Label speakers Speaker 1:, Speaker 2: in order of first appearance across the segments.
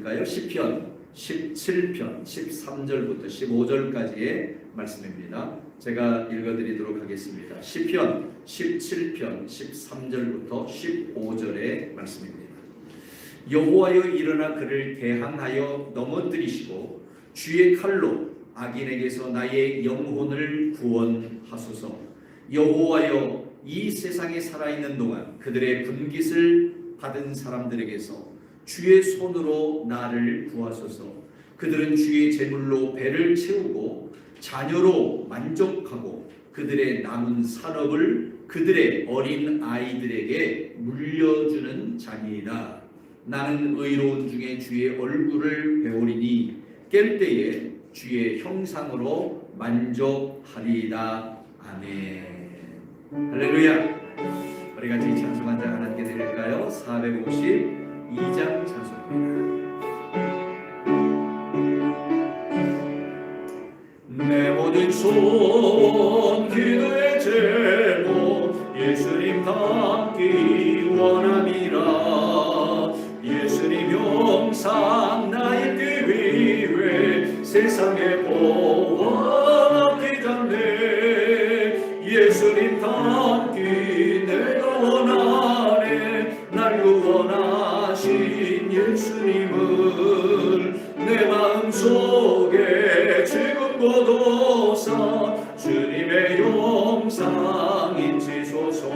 Speaker 1: 볼까요? 시편 17편 13절부터 15절까지의 말씀입니다. 제가 읽어드리도록 하겠습니다. 시편 17편 13절부터 15절의 말씀입니다. 여호와여 일어나 그를 대항하여 넘어뜨리시고 주의 칼로 악인에게서 나의 영혼을 구원하소서. 여호와여 이 세상에 살아있는 동안 그들의 분깃을 받은 사람들에게서 주의 손으로 나를 구하소서. 그들은 주의 제물로 배를 채우고 자녀로 만족하고 그들의 남은 산업을 그들의 어린 아이들에게 물려주는 자니이다. 나는 의로운 중에 주의 얼굴을 배우리니 깰 때에 주의 형상으로 만족하리이다. 아멘. 할렐루야. 우리 같이 찬송 한 장 하나님께 드릴까요? 452장 찬송입니다. 내 모든 소원 기도의 제목 예수님 닮기 원함이라. 예수님 형상 나의 위에 세상의 보화 기잡네. 예수님 닮기 내가 원하네. 날 구원하신 예수님을 내 마음속에 지금 고도사 주님의 형상 인치소서.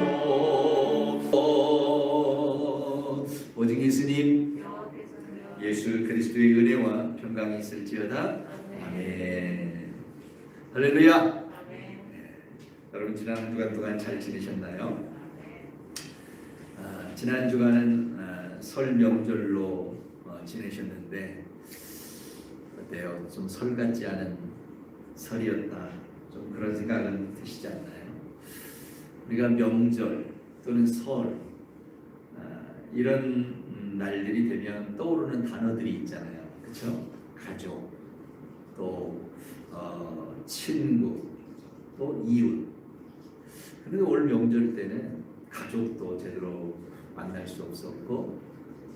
Speaker 1: 오직 예수님 예수 그리스도의 은혜와 평강이 있을지어다. 아멘. 할렐루야. 여러분 지난 한 주간 동안 잘 지내셨나요? 지난 주간은 설 명절로 지내셨는데 어때요? 좀 설 같지 않은 설이었다. 좀 그런 생각은 드시지 않나요? 우리가 명절 또는 설 이런 날들이 되면 떠오르는 단어들이 있잖아요. 그렇죠? 가족, 또 친구, 또 이웃. 그런데 올 명절 때는 가족도 제대로 만날 수 없었고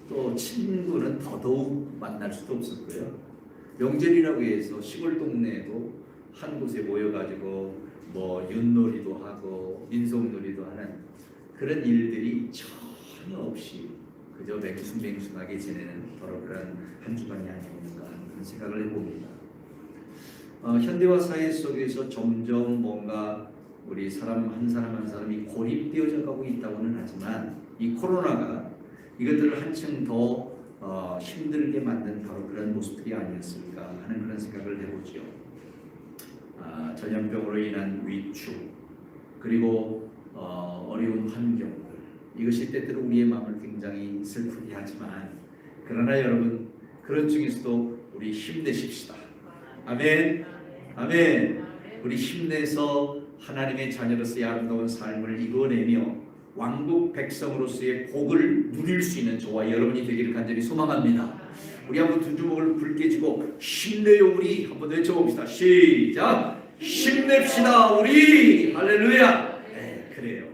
Speaker 1: 또 친구는 더더욱 만날 수도 없었고요. 명절이라고 해서 시골 동네에도 한 곳에 모여가지고 뭐 윷놀이도 하고 민속놀이도 하는 그런 일들이 전혀 없이 그저 맹숭맹숭하게 지내는 바로 그런 한 주간이 아니었는가 하는 그런 생각을 해봅니다. 현대화 사회 속에서 점점 뭔가 우리 사람 한 사람이 고립되어져 가고 있다고는 하지만 이 코로나가 이것들을 한층 더 힘들게 만든 바로 그런 모습들이 아니었을까 하는 그런 생각을 해보죠. 전염병으로 인한 위축 그리고 어려운 환경들 이것이 때때로 우리의 마음을 굉장히 슬프게 하지만 그러나 여러분 그런 중에서도 우리 힘내십시다. 아멘. 아멘. 우리 힘내서 하나님의 자녀로서의 아름다운 삶을 이뤄내며 왕국 백성으로서의 복을 누릴 수 있는 저와 여러분이 되기를 간절히 소망합니다. 우리 한번 두 주먹을 붉게 쥐고 힘내요 우리 한번 외쳐봅시다. 시작. 힘냅시다 우리. 할렐루야. 네, 그래요.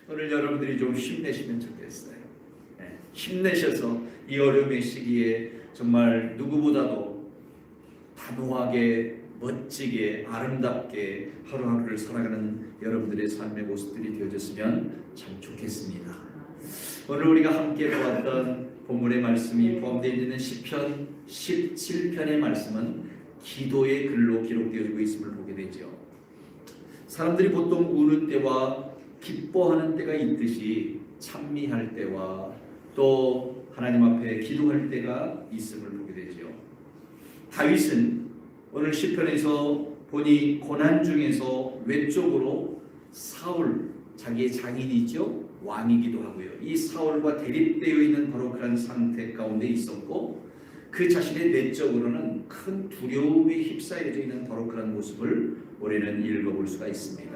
Speaker 1: 오늘 여러분들이 좀 힘내시면 좋겠어요. 네, 힘내셔서 이 어려움의 시기에 정말 누구보다도 단호하게 멋지게 아름답게 하루하루를 살아가는 여러분들의 삶의 모습들이 되어졌으면 참 좋겠습니다. 오늘 우리가 함께 보았던 본문의 말씀이 포함되어 있는 시편 17편의 말씀은 기도의 글로 기록되어지고 있음을 보게 되죠. 사람들이 보통 우는 때와 기뻐하는 때가 있듯이 찬미할 때와 또 하나님 앞에 기도할 때가 있음을 보게 되죠. 다윗은 오늘 시편에서 보니 고난 중에서 외적으로 사울 자기의 장인이죠. 왕이기도 하고요. 이 사울과 대립되어 있는 바로 그런 상태 가운데 있었고 그 자신의 내적으로는 큰 두려움에 휩싸여져 있는 바로 그런 모습을 우리는 읽어볼 수가 있습니다.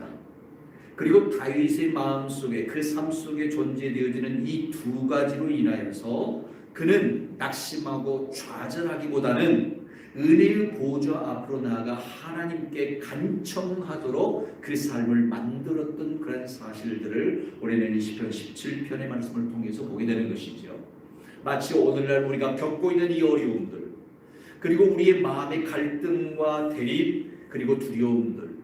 Speaker 1: 그리고 다윗의 마음속에 그 삶 속에 존재되어지는 이 두 가지로 인하여서 그는 낙심하고 좌절하기보다는 은혜의 보좌 앞으로 나아가 하나님께 간청하도록 그 삶을 만들었던 그런 사실들을 우리는 이 시편 17편의 말씀을 통해서 보게 되는 것이죠. 마치 오늘날 우리가 겪고 있는 이 어려움들, 그리고 우리의 마음의 갈등과 대립, 그리고 두려움들,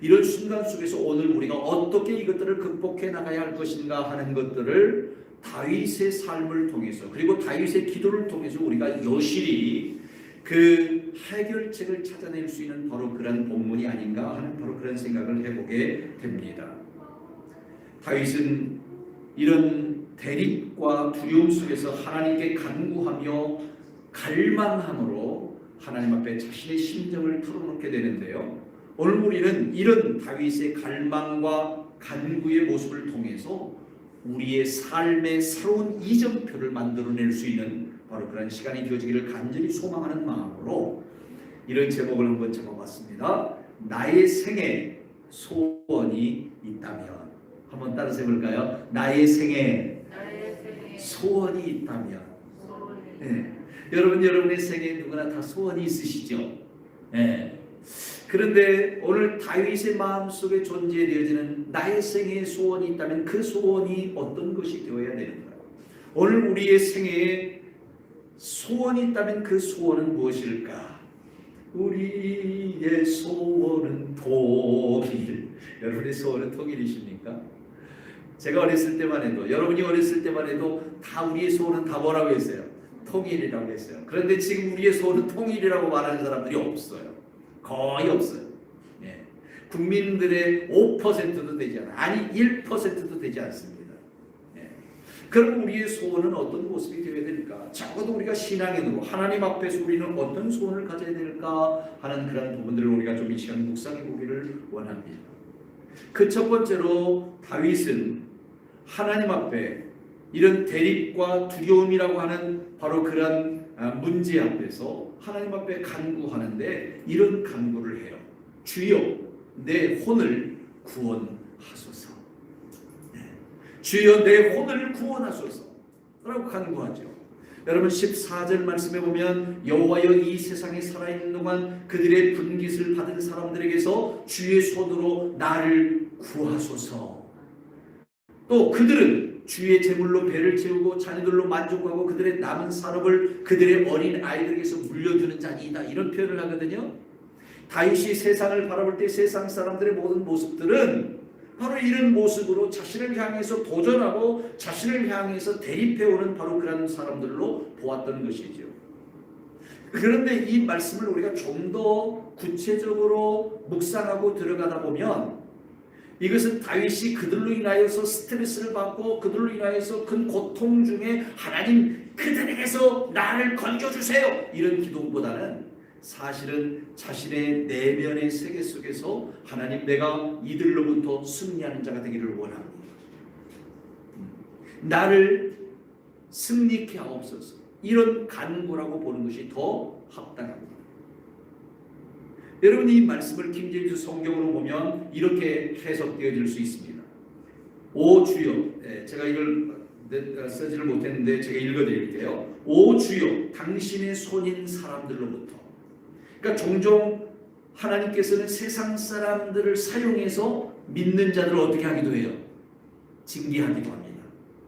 Speaker 1: 이런 순간 속에서 오늘 우리가 어떻게 이것들을 극복해 나가야 할 것인가 하는 것들을 다윗의 삶을 통해서, 그리고 다윗의 기도를 통해서 우리가 여실히 그 해결책을 찾아낼 수 있는 바로 그런 본문이 아닌가 하는 바로 그런 생각을 해보게 됩니다. 다윗은 이런 대립과 두려움 속에서 하나님께 간구하며 갈망함으로 하나님 앞에 자신의 심정을 털어놓게 되는데요. 오늘 우리는 이런 다윗의 갈망과 간구의 모습을 통해서 우리의 삶의 새로운 이정표를 만들어낼 수 있는 바로 그런 시간이 되어지기를 간절히 소망하는 마음으로 이런 제목을 한번 잡아봤습니다. 나의 생에 소원이 있다면. 한번 따라서 해볼까요? 나의 생에 소원이 있다면. 네. 여러분의 생에 누구나 다 소원이 있으시죠? 네. 그런데 오늘 다윗의 마음속에 존재되어지는 나의 생에 소원이 있다면 그 소원이 어떤 것이 되어야 되는가? 오늘 우리의 생에 소원이 있다면 그 소원은 무엇일까? 우리의 소원은 통일. 여러분의 소원은 통일이십니까? 제가 어렸을 때만 해도, 여러분이 어렸을 때만 해도 다 우리의 소원은 다 뭐라고 했어요? 통일이라고 했어요. 그런데 지금 우리의 소원은 통일이라고 말하는 사람들이 없어요. 거의 없어요. 예. 국민들의 5%도 되지 않아요. 아니 1%도 되지 않습니다. 예. 그럼 우리의 소원은 어떤 모습이 되어야 될까? 적어도 우리가 신앙인으로 하나님 앞에서 우리는 어떤 소원을 가져야 될까 하는 그런 부분들을 우리가 좀 이 시간 묵상해 보기를 원합니다. 그 첫 번째로 다윗은 하나님 앞에 이런 대립과 두려움이라고 하는 바로 그런 문제 앞에서 하나님 앞에 간구하는데 이런 간구를 해요. 주여 내 혼을 구원하소서. 네. 주여 내 혼을 구원하소서 라고 간구하죠. 여러분 14절 말씀에 보면 여호와여 이 세상에 살아있는 동안 그들의 분깃을 받은 사람들에게서 주의 손으로 나를 구하소서. 또 그들은 주의 제물로 배를 채우고 자녀들로 만족하고 그들의 남은 산업을 그들의 어린 아이들에게서 물려주는 자니이다. 이런 표현을 하거든요. 다윗이 세상을 바라볼 때 세상 사람들의 모든 모습들은 바로 이런 모습으로 자신을 향해서 도전하고 자신을 향해서 대립해오는 바로 그런 사람들로 보았던 것이죠. 그런데 이 말씀을 우리가 좀 더 구체적으로 묵상하고 들어가다 보면 이것은 다윗이 그들로 인하여서 스트레스를 받고 그들로 인하여서 큰 고통 중에 하나님 그들에게서 나를 건져주세요 이런 기도보다는 사실은 자신의 내면의 세계 속에서 하나님 내가 이들로부터 승리하는 자가 되기를 원합니다. 나를 승리케 하옵소서. 이런 간구라고 보는 것이 더 합당합니다. 여러분 이 말씀을 킹제임스 성경으로 보면 이렇게 해석되어질 수 있습니다. 오 주여, 제가 이걸 쓰지를 못했는데 제가 읽어드릴게요. 오 주여 당신의 손인 사람들로부터. 그러니까 종종 하나님께서는 세상 사람들을 사용해서 믿는 자들을 어떻게 하기도 해요? 징계하기도 합니다.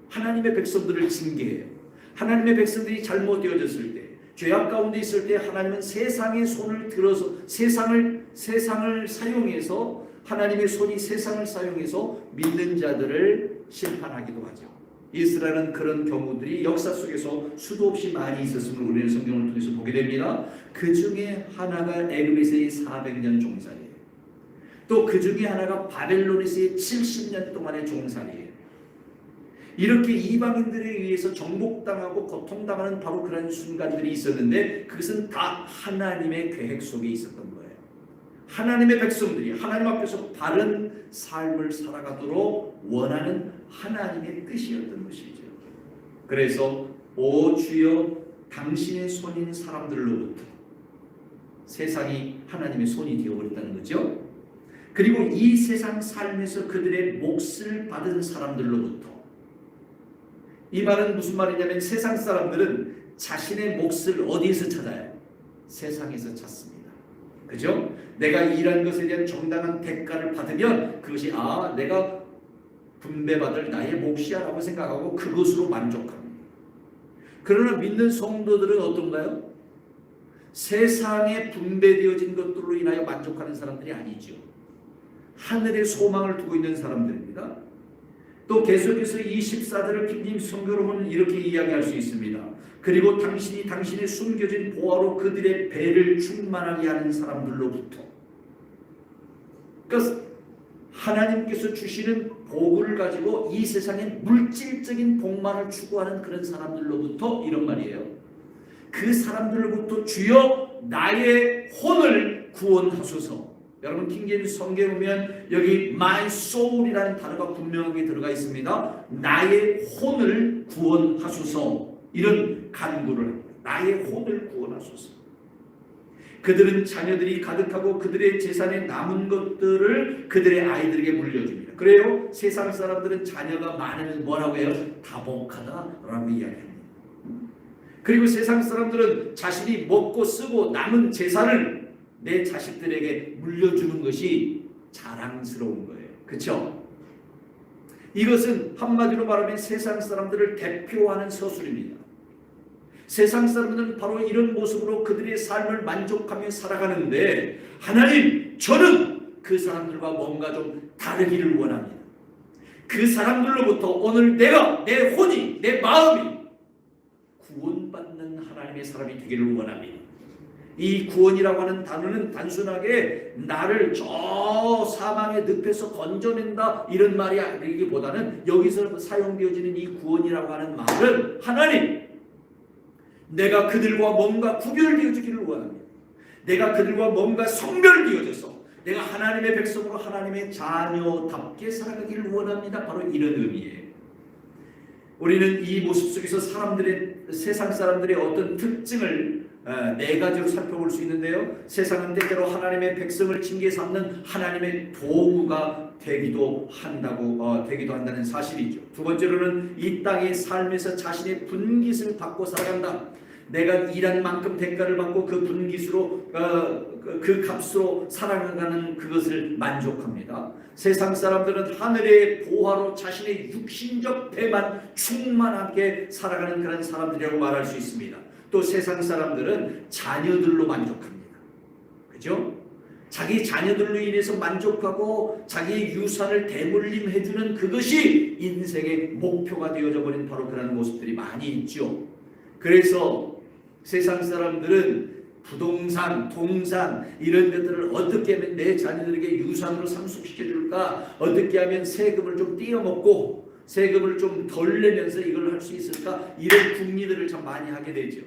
Speaker 1: 하나님의 백성들을 징계해요. 하나님의 백성들이 잘못되어졌을 때, 죄악 가운데 있을 때 하나님은 세상의 손을 들어서 세상을 사용해서 하나님의 손이 세상을 사용해서 믿는 자들을 심판하기도 하죠. 이스라엘은 그런 경우들이 역사 속에서 수도 없이 많이 있었음을 우리는 성경을 통해서 보게 됩니다. 그 중에 하나가 애굽에서의 400년 종살이에요. 또 그 중에 하나가 바벨론에서의 70년 동안의 종살이에요. 이렇게 이방인들에 의해서 정복당하고 고통당하는 바로 그런 순간들이 있었는데 그것은 다 하나님의 계획 속에 있었던 거예요. 하나님의 백성들이 하나님 앞에서 바른 삶을 살아가도록 원하는 하나님의 뜻이었던 것이죠. 그래서 오 주여 당신의 손인 사람들로부터 세상이 하나님의 손이 되어버렸다는 거죠. 그리고 이 세상 삶에서 그들의 몫을 받은 사람들로부터. 이 말은 무슨 말이냐면 세상 사람들은 자신의 몫을 어디에서 찾아요? 세상에서 찾습니다. 그죠? 내가 일한 것에 대한 정당한 대가를 받으면 그것이 내가 분배받을 나의 몫이야라고 생각하고 그것으로 만족합니다. 그러나 믿는 성도들은 어떤가요? 세상에 분배되어진 것들로 인하여 만족하는 사람들이 아니죠. 하늘의 소망을 두고 있는 사람들입니다. 또 계속해서 이 14절을 킹림 성경으로 보면 이렇게 이야기할 수 있습니다. 그리고 당신이 당신의 숨겨진 보화로 그들의 배를 충만하게 하는 사람들로부터. 그러니까 하나님께서 주시는 복을 가지고 이 세상에 물질적인 복만을 추구하는 그런 사람들로부터 이런 말이에요. 그 사람들로부터 주여 나의 혼을 구원하소서. 여러분 킹제임스 성경에 보면 여기 my soul이라는 단어가 분명하게 들어가 있습니다. 나의 혼을 구원하소서. 이런 간구를 합니다. 나의 혼을 구원하소서. 그들은 자녀들이 가득하고 그들의 재산에 남은 것들을 그들의 아이들에게 물려줍니다. 그래요? 세상 사람들은 자녀가 많으면 뭐라고 해요? 다복하다라고 이야기합니다. 그리고 세상 사람들은 자신이 먹고 쓰고 남은 재산을 내 자식들에게 물려주는 것이 자랑스러운 거예요. 그렇죠? 이것은 한마디로 말하면 세상 사람들을 대표하는 서술입니다. 세상 사람들은 바로 이런 모습으로 그들의 삶을 만족하며 살아가는데 하나님, 저는 그 사람들과 뭔가 좀 다르기를 원합니다. 그 사람들로부터 오늘 내가, 내 혼이, 내 마음이 구원받는 하나님의 사람이 되기를 원합니다. 이 구원이라고 하는 단어는 단순하게 나를 저 사망의 늪에서 건져낸다 이런 말이 아니기보다는 여기서 사용되어지는 이 구원이라고 하는 말은 하나님, 내가 그들과 뭔가 구별되어지기를 원합니다. 내가 그들과 뭔가 성별되어져서 내가 하나님의 백성으로 하나님의 자녀답게 살아가기를 원합니다. 바로 이런 의미예요. 우리는 이 모습 속에서 세상 사람들의 어떤 특징을 네 가지로 살펴볼 수 있는데요. 세상은 때때로 하나님의 백성을 징계 삼는 하나님의 도구가 되기도 한다는 사실이죠. 두 번째로는 이 땅의 삶에서 자신의 분깃을 받고 살아간다. 내가 일한 만큼 대가를 받고 그 분깃으로 그 값으로 살아가는 그것을 만족합니다. 세상 사람들은 하늘의 보화로 자신의 육신적 배만 충만하게 살아가는 그런 사람들이라고 말할 수 있습니다. 또 세상 사람들은 자녀들로 만족합니다. 그죠? 자기 자녀들로 인해서 만족하고 자기의 유산을 대물림해주는 그것이 인생의 목표가 되어져 버린 바로 그런 모습들이 많이 있죠. 그래서 세상 사람들은 부동산, 동산 이런 것들을 어떻게 하면 내 자녀들에게 유산으로 상속시켜줄까, 어떻게 하면 세금을 좀 띄어먹고 세금을 좀 덜 내면서 이걸 할 수 있을까, 이런 궁리들을 참 많이 하게 되죠.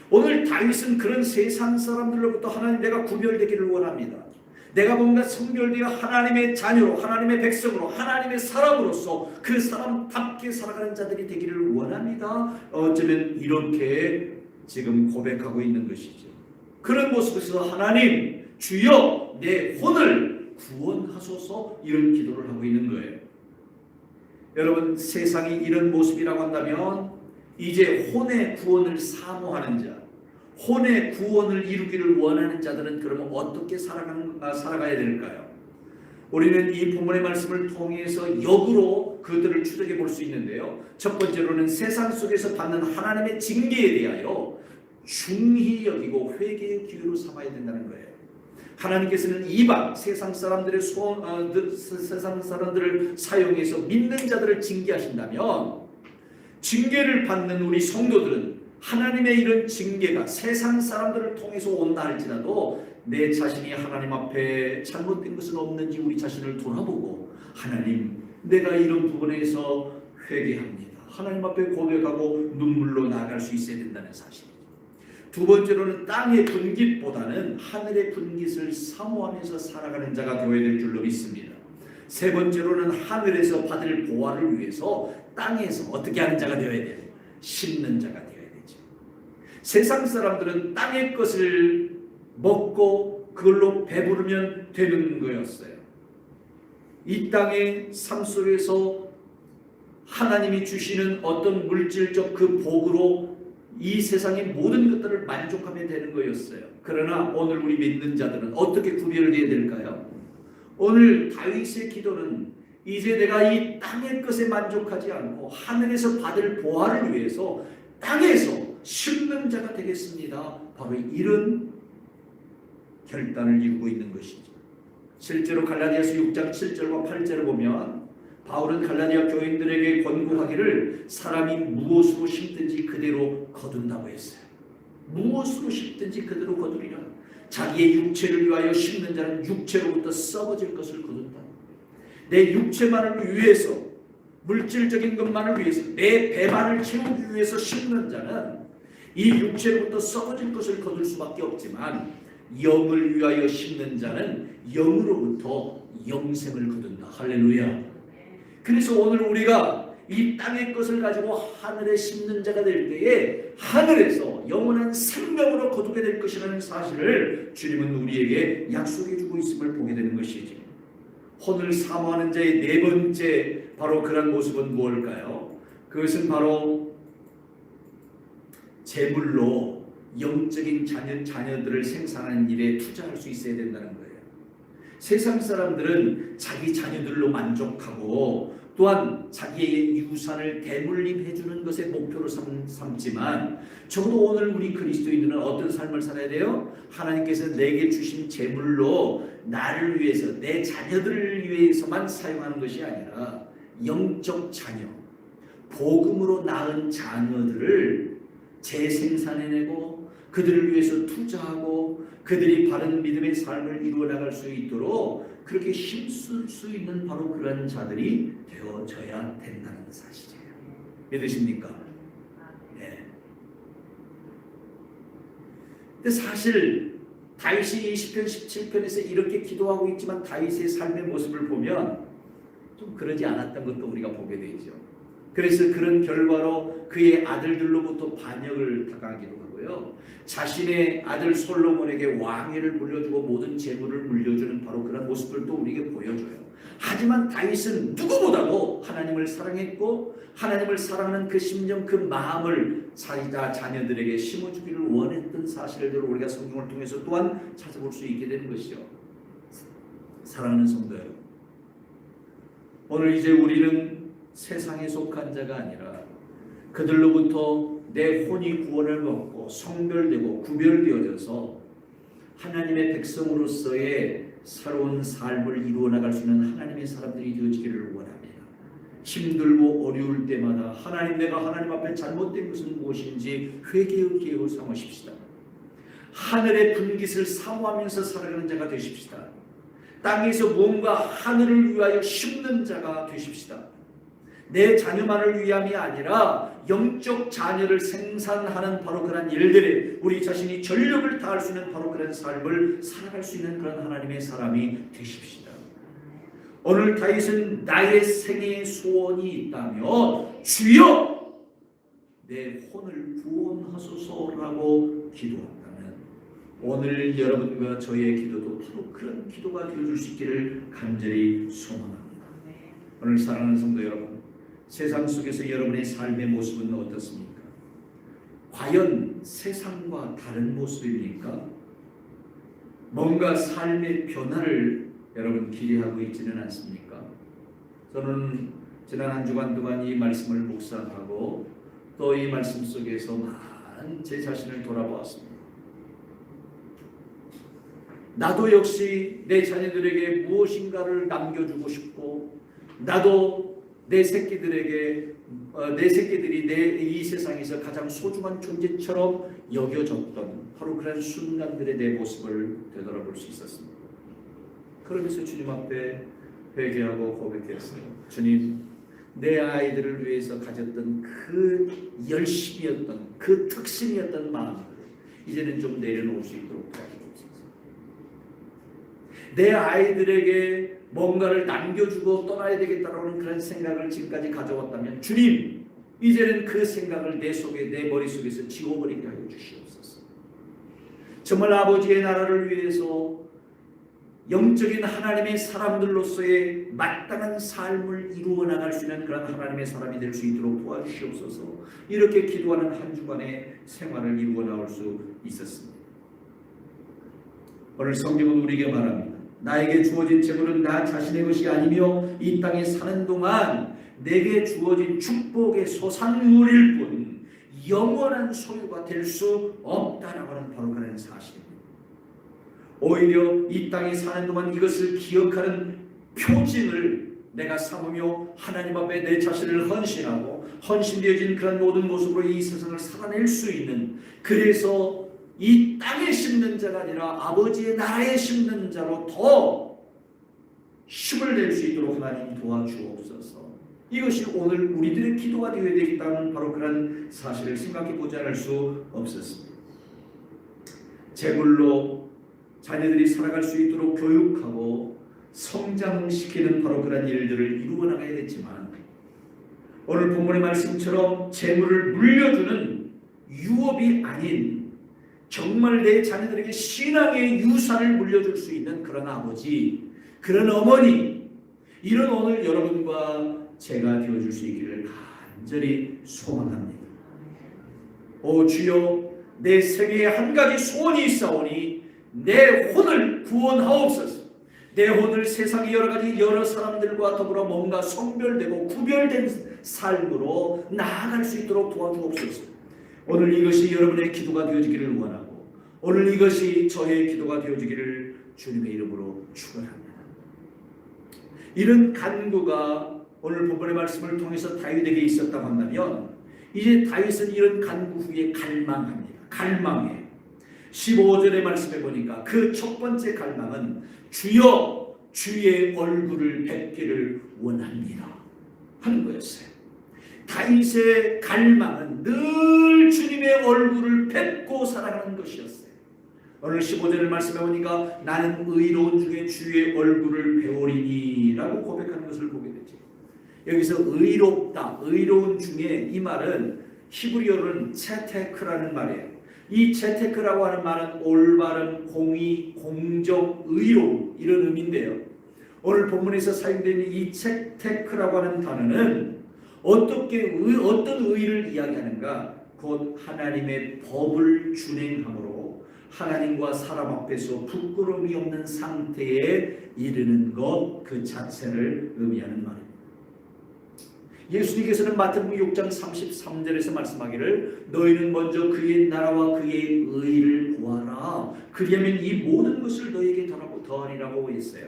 Speaker 1: 오늘 다윗은 그런 세상 사람들로부터 하나님, 내가 구별되기를 원합니다. 내가 뭔가 성별되어 하나님의 자녀로, 하나님의 백성으로, 하나님의 사람으로서 그 사람답게 살아가는 자들이 되기를 원합니다. 어쩌면 이렇게 지금 고백하고 있는 것이죠. 그런 모습에서 하나님, 주여 내 혼을 구원하소서, 이런 기도를 하고 있는 거예요. 여러분, 세상이 이런 모습이라고 한다면 이제 혼의 구원을 사모하는 자, 혼의 구원을 이루기를 원하는 자들은 그러면 어떻게 살아가야 될까요? 우리는 이 본문의 말씀을 통해서 역으로 그들을 추적해 볼 수 있는데요. 첫 번째로는 세상 속에서 받는 하나님의 징계에 대하여 중히 여기고 회개의 기회로 삼아야 된다는 거예요. 하나님께서는 이방 세상 사람들의 세상 사람들을 사용해서 믿는 자들을 징계하신다면, 징계를 받는 우리 성도들은 하나님의 이런 징계가 세상 사람들을 통해서 온다 할지라도 내 자신이 하나님 앞에 잘못된 것은 없는지 우리 자신을 돌아보고, 하나님, 내가 이런 부분에서 회개합니다, 하나님 앞에 고백하고 눈물로 나아갈 수 있어야 된다는 사실이죠. 두 번째로는 땅의 분깃보다는 하늘의 분깃을 사모하면서 살아가는 자가 되어야 될 줄로 믿습니다. 세 번째로는 하늘에서 받을 보화를 위해서 땅에서 어떻게 하는 자가 되어야 돼요? 심는 자가 되어야 되죠. 세상 사람들은 땅의 것을 먹고 그걸로 배부르면 되는 거였어요. 이 땅의 삶 속에서 하나님이 주시는 어떤 물질적 그 복으로 이 세상의 모든 것들을 만족하면 되는 거였어요. 그러나 오늘 우리 믿는 자들은 어떻게 구별되어야 될까요? 오늘 다윗의 기도는 이제 내가 이 땅의 것에 만족하지 않고 하늘에서 받을 보화를 위해서 땅에서 심는 자가 되겠습니다. 바로 이런 결단을 이루고 있는 것이죠. 실제로 갈라디아서 6장 7절과 8절을 보면 바울은 갈라디아 교인들에게 권고하기를 사람이 무엇으로 심든지 그대로 거둔다고 했어요. 무엇으로 심든지 그대로 거두리라. 자기의 육체를 위하여 심는 자는 육체로부터 썩어질 것을 거둔다. 내 육체만을 위해서, 물질적인 것만을 위해서, 내 배만을 채우기 위해서 심는 자는 이 육체로부터 썩어질 것을 거둘 수밖에 없지만 영을 위하여 심는 자는 영으로부터 영생을 거둔다. 할렐루야. 그래서 오늘 우리가 이 땅의 것을 가지고 하늘에 심는 자가 될 때에 하늘에서 영원한 생명으로 거두게 될 것이라는 사실을 주님은 우리에게 약속해 주고 있음을 보게 되는 것이지. 혼을 사모하는 자의 네 번째 바로 그런 모습은 무엇일까요? 그것은 바로 재물로 영적인 자녀들을 생산하는 일에 투자할 수 있어야 된다는 거예요. 세상 사람들은 자기 자녀들로 만족하고 또한 자기의 유산을 대물림해 주는 것에 목표로 삼지만 적어도 오늘 우리 그리스도인들은 어떤 삶을 살아야 돼요? 하나님께서 내게 주신 재물로 나를 위해서, 내 자녀들을 위해서만 사용하는 것이 아니라 영적 자녀, 복음으로 낳은 자녀들을 재생산해내고 그들을 위해서 투자하고 그들이 바른 믿음의 삶을 이루어 나갈 수 있도록 그렇게 힘쓸 수 있는 바로 그런 자들이 되어져야 된다는 사실이에요. 믿으십니까? 네. 근데 사실 다윗이 20편 17편에서 이렇게 기도하고 있지만 다윗의 삶의 모습을 보면 좀 그러지 않았던 것도 우리가 보게 되죠. 그래서 그런 결과로 그의 아들들로부터 반역을 당하기도 하고요. 자신의 아들 솔로몬에게 왕위를 물려주고 모든 재물을 물려주는 바로 그런 모습들도 우리에게 보여줘요. 하지만 다윗은 누구보다도 하나님을 사랑했고 하나님을 사랑하는 그 심정, 그 마음을 자기가 자녀들에게 심어주기를 원했던 사실들을 우리가 성경을 통해서 또한 찾아볼 수 있게 되는 것이죠. 사랑하는 성도 여러분, 오늘 이제 우리는 세상에 속한 자가 아니라 그들로부터 내 혼이 구원을 받고 성별되고 구별되어져서 하나님의 백성으로서의 새로운 삶을 이루어 나갈 수 있는 하나님의 사람들이 되어지기를 원합니다. 힘들고 어려울 때마다 하나님, 내가 하나님 앞에 잘못된 것은 무엇인지 회개의 기회를 삼으십시다. 하늘의 분깃을 사모하면서 살아가는 자가 되십시다. 땅에서 무언가 하늘을 위하여 심는 자가 되십시다. 내 자녀만을 위함이 아니라 영적 자녀를 생산하는 바로 그런 일들에 우리 자신이 전력을 다할 수 있는 바로 그런 삶을 살아갈 수 있는 그런 하나님의 사람이 되십시다. 오늘 다윗은 나의 생애의 소원이 있다면 주여 내 혼을 구원하소서라고 기도한다면 오늘 여러분과 저의 기도도 바로 그런 기도가 되어줄 수 있기를 간절히 소망합니다. 오늘 사랑하는 성도 여러분, 세상 속에서 여러분의 삶의 모습은 어떻습니까? 과연 세상과 다른 모습입니까? 뭔가 삶의 변화를 여러분 기대하고 있지는 않습니까? 저는 지난 한 주간 동안 이 말씀을 묵상하고 또 이 말씀 속에서 많은 제 자신을 돌아보았습니다. 나도 역시 내 자녀들에게 무엇인가를 남겨주고 싶고 나도 내 새끼들이 이 세상에서 가장 소중한 존재처럼 여겨졌던 바로 그런 순간들의 내 모습을 되돌아볼 수 있었습니다. 그러면서 주님 앞에 회개하고 고백했어요. 주님, 내 아이들을 위해서 가졌던 그 열심이었던 그 특심이었던 마음을 이제는 좀 내려놓을 수 있도록 도와주옵소서. 내 아이들에게 뭔가를 남겨주고 떠나야 되겠다라는 그런 생각을 지금까지 가져왔다면 주님, 이제는 그 생각을 내 속에, 내 머릿속에서 지워버리게 하여 주시옵소서. 정말 아버지의 나라를 위해서 영적인 하나님의 사람들로서의 마땅한 삶을 이루어 나갈 수 있는 그런 하나님의 사람이 될 수 있도록 도와주시옵소서. 이렇게 기도하는 한 주간의 생활을 이루어 나올 수 있었습니다. 오늘 성경은 우리에게 말합니다. 나에게 주어진 재물은 나 자신의 것이 아니며 이 땅에 사는 동안 내게 주어진 축복의 소산물일 뿐 영원한 소유가 될 수 없다라고 하는 바로 그런 사실입니다. 오히려 이 땅에 사는 동안 이것을 기억하는 표징을 내가 삼으며 하나님 앞에 내 자신을 헌신하고 헌신되어진 그런 모든 모습으로 이 세상을 살아낼 수 있는, 그래서 이 땅에 심는 자가 아니라 아버지의 나라에 심는 자로 더 힘을 낼 수 있도록 하나님 도와주옵소서. 이것이 오늘 우리들의 기도가 되어야 되겠다는 바로 그런 사실을 생각해 보지 않을 수 없었습니다. 재물로 자녀들이 살아갈 수 있도록 교육하고 성장시키는 바로 그런 일들을 이루어 나가야겠지만, 오늘 본문의 말씀처럼 재물을 물려주는 유업이 아닌 정말 내 자녀들에게 신앙의 유산을 물려줄 수 있는 그런 아버지, 그런 어머니, 이런 오늘 여러분과 제가 되어줄 수 있기를 간절히 소원합니다. 오 주여, 내 생애에 한 가지 소원이 있사오니 내 혼을 구원하옵소서. 내 혼을 세상의 여러 사람들과 더불어 뭔가 성별되고 구별된 삶으로 나아갈 수 있도록 도와주옵소서. 오늘 이것이 여러분의 기도가 되어지기를 원하고, 오늘 이것이 저의 기도가 되어지기를 주님의 이름으로 축원합니다. 이런 간구가 오늘 본문의 말씀을 통해서 다윗에게 있었다고 한다면, 이제 다윗은 이런 간구 후에 갈망합니다. 갈망해. 15절의 말씀에 보니까 그 첫 번째 갈망은 주여 주의 얼굴을 뵙기를 원합니다 하는 거였어요. 다윗의 갈망은 늘 주님의 얼굴을 뵙고 살아가는 것이었어요. 오늘 15절의 말씀에 보니까 나는 의로운 중에 주의 얼굴을 배우리니 라고 고백하는 것을 보게 되죠. 여기서 의롭다, 의로운 중에, 이 말은 히브리어로는 체테크라는 말이에요. 이 체테크라고 하는 말은 올바른, 공의, 공정, 의로움, 이런 의미인데요. 오늘 본문에서 사용되는 이 체테크라고 하는 단어는 어떤 의를 이야기하는가? 곧 하나님의 법을 준행함으로 하나님과 사람 앞에서 부끄러움이 없는 상태에 이르는 것 그 자체를 의미하는 말입니다. 예수님께서는 마태복음 6장 33절에서 말씀하기를 너희는 먼저 그의 나라와 그의 의를 구하라. 그리하면 이 모든 것을 너희에게 더하리라고 했어요.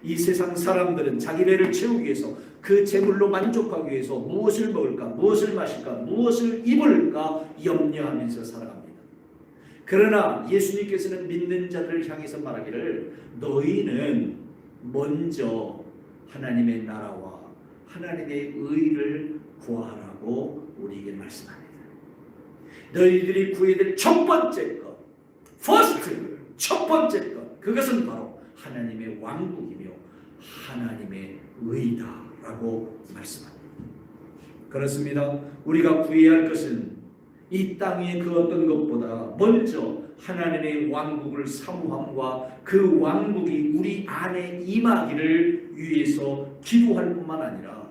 Speaker 1: 이 세상 사람들은 자기 배를 채우기 위해서, 그 재물로 만족하기 위해서 무엇을 먹을까, 무엇을 마실까, 무엇을 입을까 염려하면서 살아갑니다. 그러나 예수님께서는 믿는 자들을 향해서 말하기를 너희는 먼저 하나님의 나라와 하나님의 의를 구하라고 우리에게 말씀합니다. 너희들이 구해야 될 첫 번째 것, first, 첫 번째 것, 그것은 바로 하나님의 왕국이며 하나님의 의다라고 말씀합니다. 그렇습니다. 우리가 구해야 할 것은 이 땅의 그 어떤 것보다 먼저 하나님의 왕국을 사모함과 그 왕국이 우리 안에 임하기를 위해서 기도할 뿐만 아니라,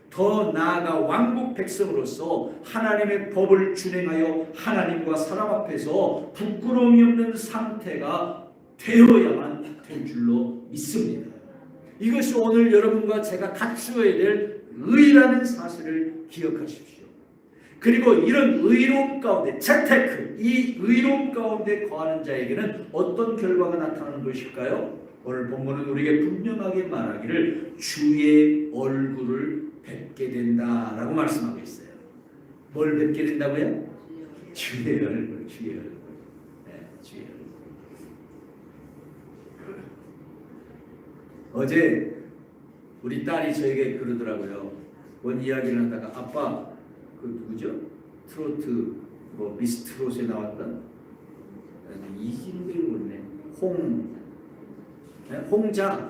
Speaker 1: 더 나아가 왕국 백성으로서 하나님의 법을 준행하여 하나님과 사람 앞에서 부끄러움이 없는 상태가 되어야만 될 줄로 믿습니다. 이것이 오늘 여러분과 제가 갖추어야 될 의라는 사실을 기억하십시오. 그리고 이런 의로움 가운데, 재테크, 이 의로움 가운데 거하는 자에게는 어떤 결과가 나타나는 것일까요? 오늘 본문은 우리에게 분명하게 말하기를 주의 얼굴을 뵙게 된다라고 말씀하고 있어요. 뭘 뵙게 된다고요? 주의 얼굴, 주의 얼굴. 네, 주의 얼굴. 어제 우리 딸이 저에게 그러더라고요. 뭔 이야기를 하다가 아빠, 그 누구죠? 트로트 뭐 미스트롯에 나왔던 이진배를 모르네. 홍자.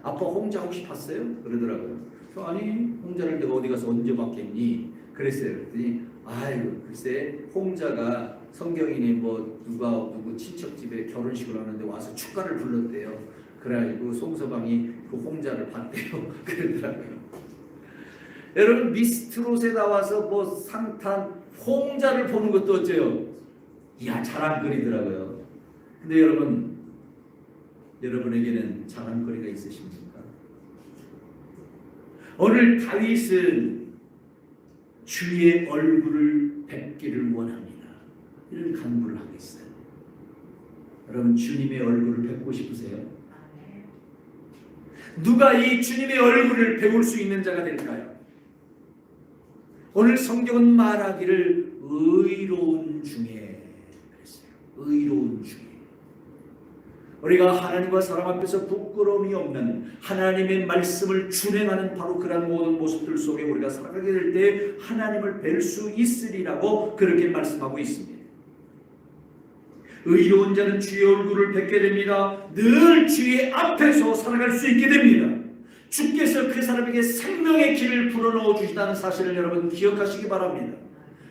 Speaker 1: 아빠 홍자 혹시 봤어요? 그러더라고요. 아니 홍자를 내가 어디 가서 언제 봤겠니? 그랬어요. 그랬더니 아이고 글쎄 홍자가 성경인이 뭐 누구 친척 집에 결혼식을 하는데 와서 축가를 불렀대요. 그래가지고 송서방이 그 홍자를 봤대요. 그러더라고요. 여러분 미스트롯에 나와서 뭐 상탄 홍자를 보는 것도 어째요? 이야 잘 안 그리더라고요. 근데 여러분 여러분에게는 자랑거리가 있으십니까? 오늘 다윗은 주의 얼굴을 뵙기를 원합니다. 이런 간구를 하고 있어요. 여러분, 주님의 얼굴을 뵙고 싶으세요? 누가 이 주님의 얼굴을 배울 수 있는 자가 될까요? 오늘 성경은 말하기를 의로운 중에 그랬어요. 의로운 중에. 우리가 하나님과 사람 앞에서 부끄러움이 없는 하나님의 말씀을 준행하는 바로 그런 모든 모습들 속에 우리가 살아가게 될 때 하나님을 뵐 수 있으리라고 그렇게 말씀하고 있습니다. 의로운 자는 주의 얼굴을 뵙게 됩니다. 늘 주의 앞에서 살아갈 수 있게 됩니다. 주께서 그 사람에게 생명의 길을 불어넣어 주시다는 사실을 여러분 기억하시기 바랍니다.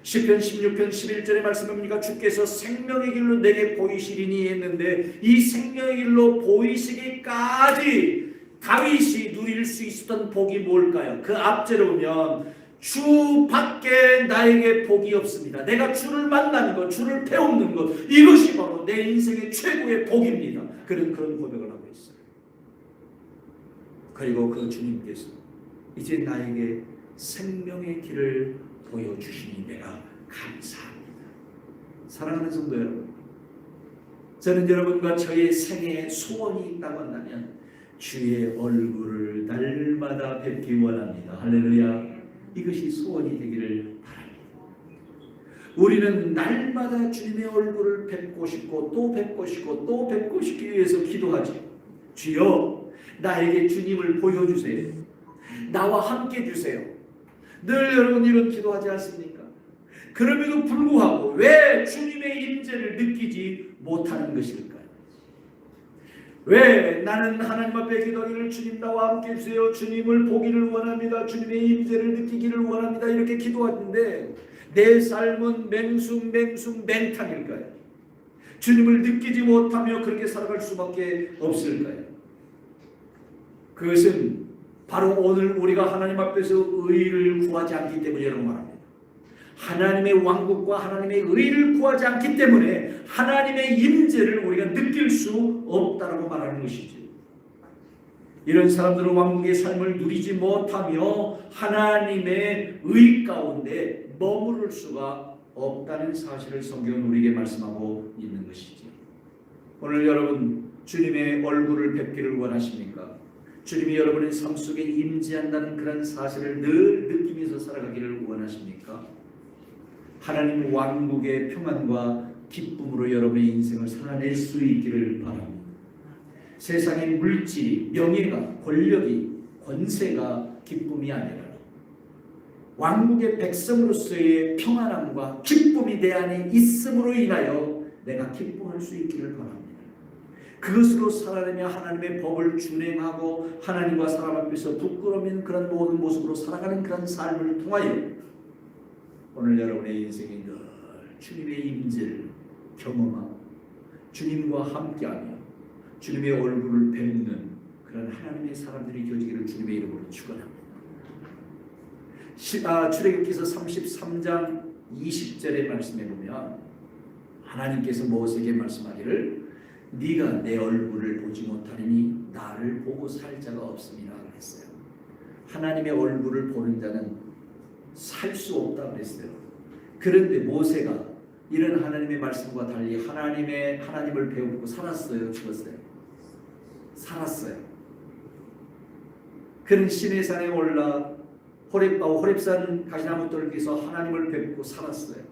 Speaker 1: 시편 16편 11절의 말씀입니다. 주께서 생명의 길로 내게 보이시리니 했는데 이 생명의 길로 보이시기까지 다윗이 누릴 수 있었던 복이 뭘까요? 그 앞절에 보면 주 밖에 나에게 복이 없습니다. 내가 주를 만나는 것, 주를 배우는 것, 이것이 바로 내 인생의 최고의 복입니다. 그런 고백을 하고 있어요. 그리고 그 주님께서 이제 나에게 생명의 길을 보여주시니 내가 감사합니다. 사랑하는 성도 여러분, 저는 여러분과 저의 생애에 소원이 있다고 한다면 주의 얼굴을 날마다 뵙기 원합니다. 할렐루야. 이것이 소원이 되기를 바랍니다. 우리는 날마다 주님의 얼굴을 뵙고 싶고 또 뵙고 싶고 또 뵙고 싶기 위해서 기도하죠. 주여, 나에게 주님을 보여주세요. 나와 함께 해주세요. 늘 여러분 이런 기도하지 않습니까? 그럼에도 불구하고 왜 주님의 임재를 느끼지 못하는 것일까요? 왜 나는 하나님 앞에 기도하기를 주님 나와 함께 해주세요. 주님을 보기를 원합니다. 주님의 임재를 느끼기를 원합니다. 이렇게 기도하는데 내 삶은 맹탕일까요? 주님을 느끼지 못하며 그렇게 살아갈 수밖에 없을까요? 그것은 바로 오늘 우리가 하나님 앞에서 의를 구하지 않기 때문이라고 말합니다. 하나님의 왕국과 하나님의 의를 구하지 않기 때문에 하나님의 임재를 우리가 느낄 수 없다라고 말하는 것이죠. 이런 사람들은 왕국의 삶을 누리지 못하며 하나님의 의 가운데 머무를 수가 없다는 사실을 성경은 우리에게 말씀하고 있는 것이죠. 오늘 여러분 주님의 얼굴을 뵙기를 원하십니까? 주님이 여러분의 삶 속에 임재한다는 그런 사실을 늘 느끼면서 살아가기를 원하십니까? 하나님 왕국의 평안과 기쁨으로 여러분의 인생을 살아낼 수 있기를 바랍니다. 세상의 물질이, 명예가, 권력이, 권세가 기쁨이 아니라 왕국의 백성으로서의 평안함과 기쁨이 내 안에 있음으로 인하여 내가 기뻐할 수 있기를 바랍니다. 그것으로 살아내며 하나님의 법을 준행하고 하나님과 사람 앞에서 부끄러운 그런 모든 모습으로 살아가는 그런 삶을 통하여 오늘 여러분의 인생이 늘 주님의 임재를 경험하고 주님과 함께하며 주님의 얼굴을 뵙는 그런 하나님의 사람들이 되기를 주님의 이름으로 축원합니다. 출애굽기서 33장 20절의 말씀에 보면 하나님께서 모세에게 말씀하기를 네가 내 얼굴을 보지 못하니 나를 보고 살 자가 없음이라 했어요. 하나님의 얼굴을 보는 자는 살 수 없다고 그랬어요. 그런데 모세가 이런 하나님의 말씀과 달리 하나님을 배우고 살았어요, 죽었어요? 살았어요. 그는 시내산에 올라 호렙산 가시나무 떨기에서 하나님을 뵙고 살았어요.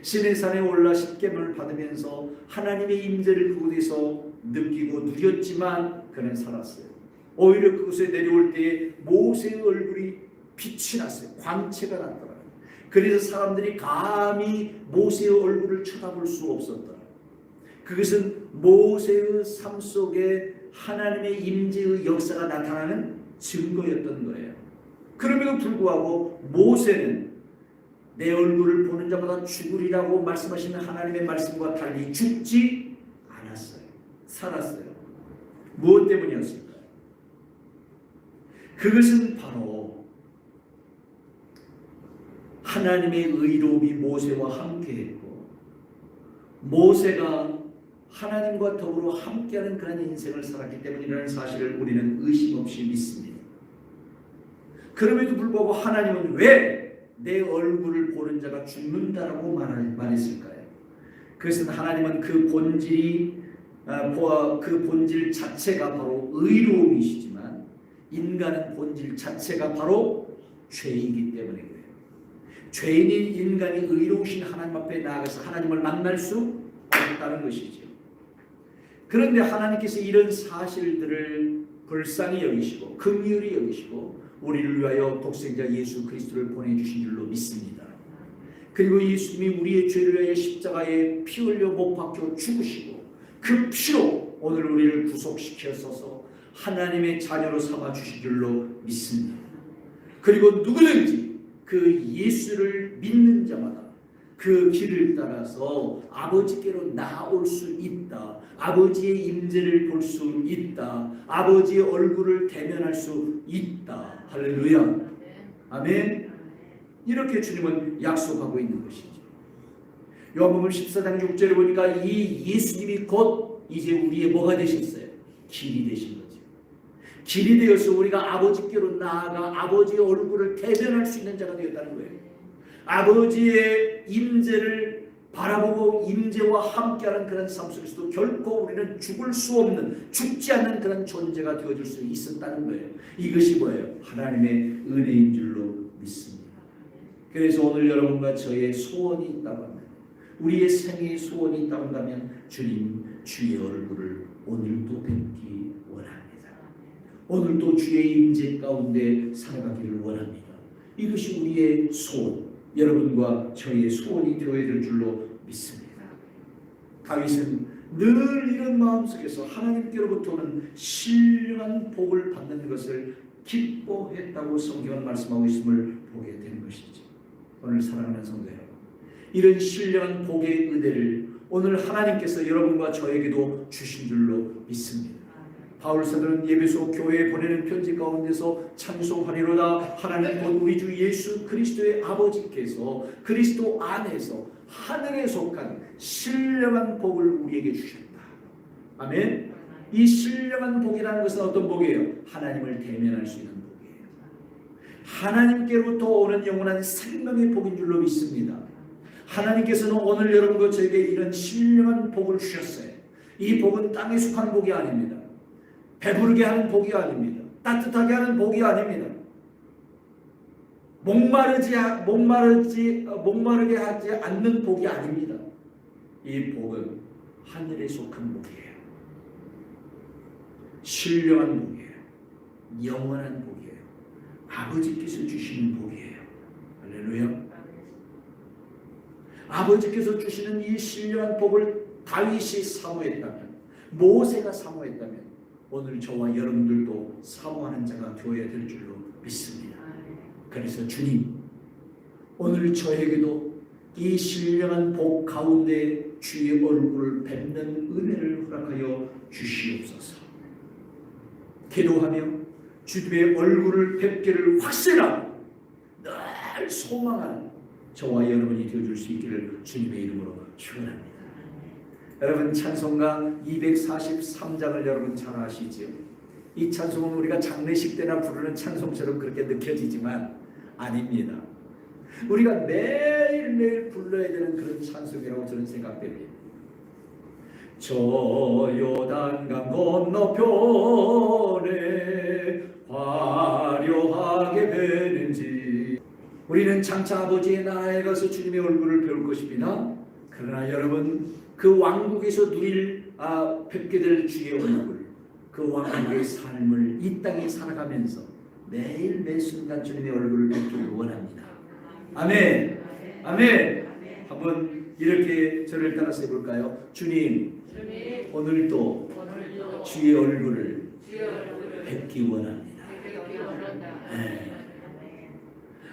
Speaker 1: 시내산에 올라 십계명을 받으면서 하나님의 임재를 그곳에서 느끼고 누렸지만 그는 살았어요. 오히려 그곳에 내려올 때에 모세의 얼굴이 빛이 났어요. 광채가 났더라. 그래서 사람들이 감히 모세의 얼굴을 쳐다볼 수 없었더라. 그것은 모세의 삶 속에 하나님의 임재의 역사가 나타나는 증거였던 거예요. 그럼에도 불구하고 모세는 내 얼굴을 보는 자보다 죽으리라고 말씀하시는 하나님의 말씀과 달리 죽지 않았어요. 살았어요. 무엇 때문이었을까요? 그것은 바로 하나님의 의로움이 모세와 함께했고 모세가 하나님과 더불어 함께하는 그런 인생을 살았기 때문이라는 사실을 우리는 의심 없이 믿습니다. 그럼에도 불구하고 하나님은 왜 내 얼굴을 보는 자가 죽는다라고 말했을까요? 그것은 하나님은 그 본질 자체가 바로 의로움이시지만 인간은 본질 자체가 바로 죄이기 때문에 그래요. 죄인인 인간이 의로우신 하나님 앞에 나아가서 하나님을 만날 수 없다는 것이죠. 그런데 하나님께서 이런 사실들을 불쌍히 여기시고 긍휼히 여기시고 우리를 위하여 독생자 예수 그리스도를 보내주신 줄로 믿습니다. 그리고 예수님이 우리의 죄를 위하여 십자가에 피 흘려 못 박혀 죽으시고 그 피로 오늘 우리를 구속시켜서서 하나님의 자녀로 삼아 주신 줄로 믿습니다. 그리고 누구든지 그 예수를 믿는 자마다 그 길을 따라서 아버지께로 나아올 수 있다. 아버지의 임재를 볼 수 있다. 아버지의 얼굴을 대면할 수 있다. 할렐루야. 아멘. 이렇게 주님은 약속하고 있는 것이죠. 요한복음 14장 6절에 보니까 이 예수님이 곧 이제 우리의 뭐가 되셨어요? 길이 되신 거죠. 길이 되어서 우리가 아버지께로 나아가 아버지의 얼굴을 대변할 수 있는 자가 되었다는 거예요. 아버지의 임재를 바라보고 임재와 함께하는 그런 삶 속에서도 결코 우리는 죽을 수 없는, 죽지 않는 그런 존재가 되어줄 수 있었다는 거예요. 이것이 뭐예요? 하나님의 은혜인 줄로 믿습니다. 그래서 오늘 여러분과 저의 소원이 있다고 하면, 우리의 생애의 소원이 있다고 한다면 주님 주의 얼굴을 오늘도 뵙기 원합니다. 오늘도 주의 임재 가운데 살아가기를 원합니다. 이것이 우리의 소원, 여러분과 저희의 소원이 되어야 될 줄로 믿습니다. 다윗은 늘 이런 마음속에서 하나님께로부터 오는 신령한 복을 받는 것을 기뻐했다고 성경은 말씀하고 있음을 보게 되는 것이죠. 오늘 사랑하는 성도 여러분, 이런 신령한 복의 은혜를 오늘 하나님께서 여러분과 저에게도 주신 줄로 믿습니다. 바울 사도는 예배소 교회에 보내는 편지 가운데서 찬송하리로다 하나님 곧 우리 주 예수 그리스도의 아버지께서 그리스도 안에서 하늘에 속한 신령한 복을 우리에게 주셨다. 아멘. 이 신령한 복이라는 것은 어떤 복이에요? 하나님을 대면할 수 있는 복이에요. 하나님께로부터 오는 영원한 생명의 복인 줄로 믿습니다. 하나님께서는 오늘 여러분과 저에게 이런 신령한 복을 주셨어요. 이 복은 땅에 속한 복이 아닙니다. 배부르게 하는 복이 아닙니다. 따뜻하게 하는 복이 아닙니다. 목마르게 하지 않는 복이 아닙니다. 이 복은 하늘에 속한 복이에요. 신령한 복이에요. 영원한 복이에요. 아버지께서 주시는 복이에요. 할렐루야. 아버지께서 주시는 이 신령한 복을 다윗이 사모했다면, 모세가 사모했다면 오늘 저와 여러분들도 사모하는 자가 되어야 될 줄로 믿습니다. 그래서 주님, 오늘 저에게도 이 신령한 복 가운데 주의 얼굴을 뵙는 은혜를 허락하여 주시옵소서. 기도하며 주님의 얼굴을 뵙기를 확신하고 늘 소망하는 저와 여러분이 되어줄 수 있기를 주님의 이름으로 축원합니다. 여러분, 찬송가 243장을 여러분 잘 아시죠? 이 찬송은 우리가 장례식 때나 부르는 찬송처럼 그렇게 느껴지지만 아닙니다. 우리가 매일매일 불러야 되는 그런 찬송이라고 저는 생각됩니다. 저 요단강 건너편에 화려하게 베는지, 우리는 장차 아버지의 나라에 가서 주님의 얼굴을 배울 것입니다. 그러나 여러분, 그 왕국에서 뵙게 될 주의 얼굴, 그 왕국의 삶을 이 땅에 살아가면서 매일 매 순간 주님의 얼굴을 뵙기를 원합니다. 아멘. 아멘. 한번 이렇게 저를 따라서 해볼까요? 주님, 오늘도 주의 얼굴을 뵙기 원합니다. 네.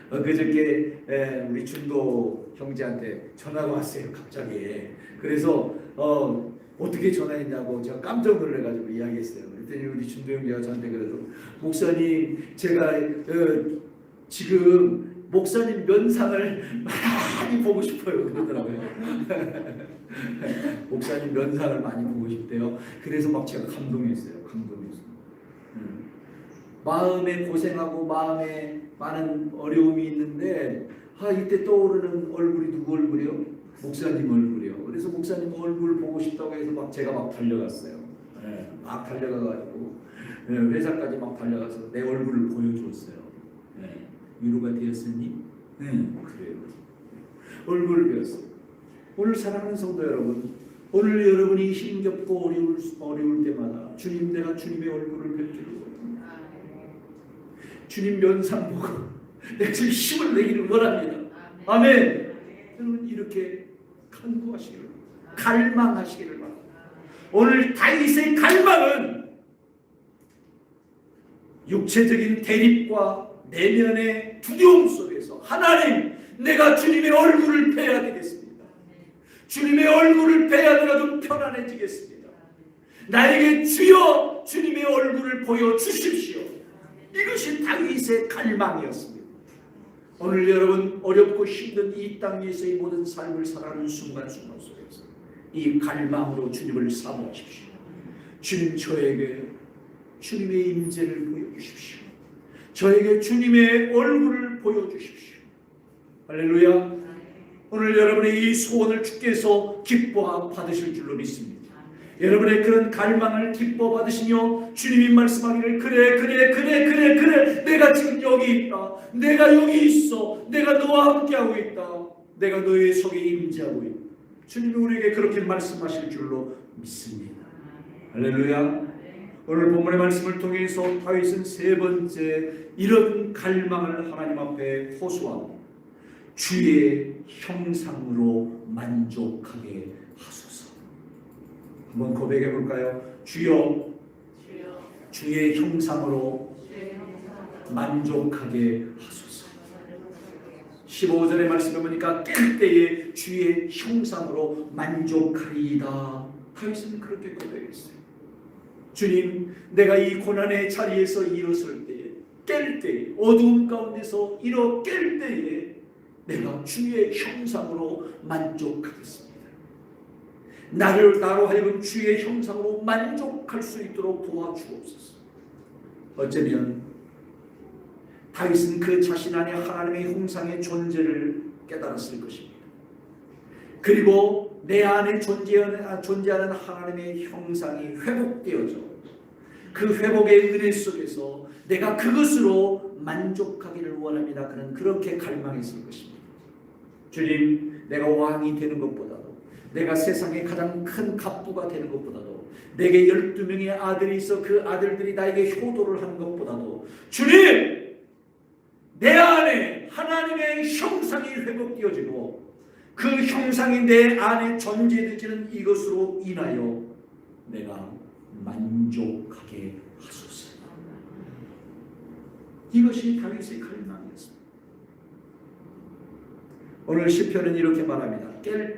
Speaker 1: 그저께 우리 준도 형제한테 전화가 왔어요. 갑자기. 그래서 어떻게 전화했냐고 제가 깜짝 놀라가지고 이야기했어요. 그랬더니 우리 준도 형제가 저한테 그래도, 목사님, 제가 지금 목사님 면상을 많이 보고 싶어요 그러더라고요. 목사님 면상을 많이 보고 싶대요. 그래서 막 제가 감동했어요. 마음에 고생하고 마음에 많은 어려움이 있는데 이때 떠오르는 얼굴이 누구 얼굴이요? 목사님 얼굴이요. 그래서 목사님 얼굴 보고 싶다고 해서 막 제가 막 달려갔어요. 막 달려가가지고 회사까지 막 달려가서 내 얼굴을 보여주었어요. 위로가 되었으니? 그래요. 얼굴을 배웠어요. 오늘 사랑하는 성도 여러분, 오늘 여러분이 힘겹고 어려울 때마다 주님, 내가 주님의 얼굴을 뵙기를 원합니다. 주님 면상 보고 내가 지금 힘을 내기를 원합니다. 아멘. 여러분 이렇게 간구하시기를, 갈망하시기를 바랍니다. 오늘 다윗의 갈망은 육체적인 대립과 내면의 두려움 속에서 하나님, 내가 주님의 얼굴을 뵈야 되겠습니다. 주님의 얼굴을 뵈야 내가 편안해지겠습니다. 나에게 주여 주님의 얼굴을 보여주십시오. 이것이 다윗의 갈망이었습니다. 오늘 여러분 어렵고 힘든 이 땅 위에서의 모든 삶을 살아가는 순간순간 속에서 이 갈망으로 주님을 사모하십시오. 주님, 저에게 주님의 임재를 보여주십시오. 저에게 주님의 얼굴을 보여주십시오. 할렐루야. 오늘 여러분의 이 소원을 주께서 기뻐 받으실 줄로 믿습니다. 여러분의 그런 갈망을 기뻐 받으시며 주님이 말씀하기를 그래 내가 지금 여기 있다. 내가 여기 있어. 내가 너와 함께하고 있다. 내가 너의 속에 임재하고 있다. 주님이 우리에게 그렇게 말씀하실 줄로 믿습니다. 할렐루야. 오늘 본문의 말씀을 통해서 다윗은 세 번째 이런 갈망을 하나님 앞에 호소하고 주의 형상으로 만족하게 하소서. 한번 고백해 볼까요? 주여, 주의 형상으로 만족하게 하소서. 15절의 말씀을 보니까 깰 때에 주의 형상으로 만족하리이다. 다윗은 그렇게 고백했어요. 주님, 내가 이 고난의 자리에서 일어설 때에, 깰 때에, 어두움 가운데서 일어 깰 때에 내가 주의 형상으로 만족하겠습니다. 나로 하여금 주의 형상으로 만족할 수 있도록 도와주옵소서. 어쩌면 다윗은 그 자신 안에 하나님의 형상의 존재를 깨달았을 것입니다. 그리고 내 안에 존재하는 하나님의 형상이 회복되어져 그 회복의 은혜 속에서 내가 그것으로 만족하기를 원합니다. 그는 그렇게 갈망했을 것입니다. 주님, 내가 왕이 되는 것보다도, 내가 세상의 가장 큰 갑부가 되는 것보다도, 내게 12명의 아들이 있어 그 아들들이 나에게 효도를 하는 것보다도, 주님, 내 안에 하나님의 형상이 회복되어지고 그 형상이 내 안에 존재되지는 이것으로 인하여 내가 만족하게 하소서. 이것이 다윗의 갈망이었습니다. 오늘 시편은 이렇게 말합니다. 깰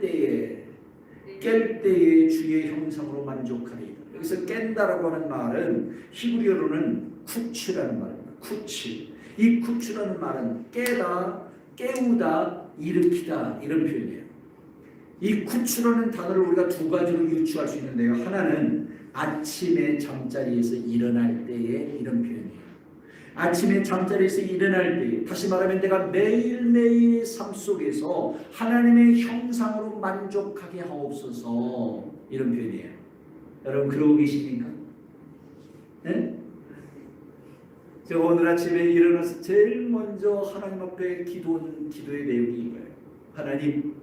Speaker 1: 때에 주의 형상으로 만족하리이다. 여기서 깬다라고 하는 말은 히브리어로는 쿠치라는 말입니다. 쿠치. 이 쿠치라는 말은 깨다, 깨우다, 일으키다 이런 표현이에요. 이 쿠치라는 단어를 우리가 두 가지로 유추할 수 있는데요. 하나는 아침에 잠자리에서 일어날 때의 이런 표현이에요. 아침에 잠자리에서 일어날 때, 다시 말하면 내가 매일매일의 삶 속에서 하나님의 형상으로 만족하게 하옵소서, 이런 표현이에요. 여러분 그러고 계십니까? 네? 제가 오늘 아침에 일어나서 제일 먼저 하나님 앞에 기도의 내용이 이거예요. 하나님,